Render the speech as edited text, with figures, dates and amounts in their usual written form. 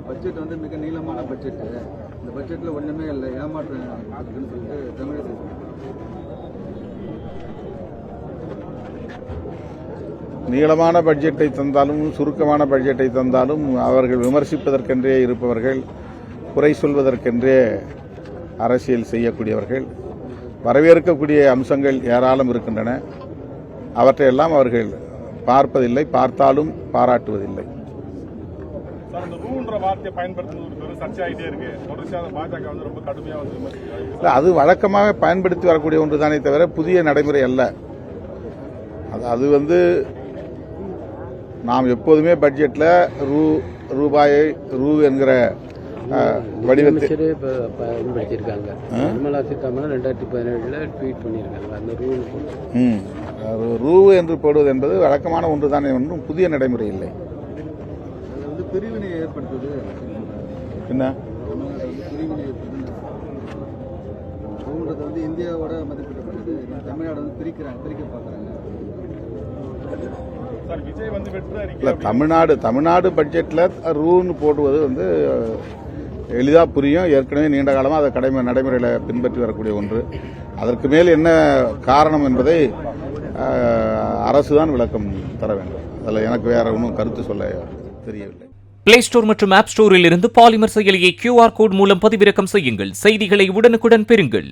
Budget வந்து மிக நீளமான பட்ஜெட். இந்த பட்ஜெட்ல ஒண்ணுமே இல்லை, ஏமாற்றம் இருக்குன்னு சொல்லிட்டு தமிழிசை நீளமான பட்ஜெட்டை தந்தாலும் சுருக்கமான பட்ஜெட்டை தந்தாலும் அவர்கள் விமர்சிப்பதற்கென்றே இருப்பவர்கள், குறை சொல்வதற்கென்றே அரசியல் செய்யக்கூடியவர்கள். வரவேற்கக்கூடிய அம்சங்கள் ஏராளம் இருக்கின்றன. அவற்றையெல்லாம் அவர்கள் பார்ப்பதில்லை, பார்த்தாலும் பாராட்டுவதில்லை. அது வழக்கமாக பயன்படுத்தி வரக்கூடிய ஒன்று தானே தவிர புதிய நடைமுறை அல்ல. அது வந்து நாம் எப்போதுமே பட்ஜெட்ல ரூபாயை ரூ என்கிற வடிவத்தை பயன்படுத்தியிருக்காங்க. நிர்மலா சீதாராமன் 2017 ட்வீட் பண்ணியிருக்காங்க. அந்த ரூ என்று போடுவது என்பது வழக்கமான ஒன்று தானே, ஒன்றும் புதிய நடைமுறை இல்லை. பிரிவினை ஏற்படுத்துது என்ன வந்து இந்தியாவோட மதிப்பிடப்படுது. தமிழ்நாடு வந்து பிரிக்க பார்க்குறாங்க. தமிழ்நாடு பட்ஜெட்ல ரூன்னு போடுவது வந்து எளிதாக புரியும். ஏற்கனவே நீண்ட காலமாக அதை நடைமுறையில் பின்பற்றி வரக்கூடிய ஒன்று. அதற்கு மேல் என்ன காரணம் என்பதை அரசுதான் விளக்கம் தர வேண்டும். அதில் எனக்கு வேற ஒன்றும் கருத்து சொல்ல தெரியவில்லை. பிளே ஸ்டோர் மற்றும் ஆப் ஸ்டோரில் இருந்து பாலிமர் செயலியை QR கோட் மூலம் பதிவிறக்கம் செய்யுங்கள். செய்திகளை உடனுக்குடன் பெறுங்கள்.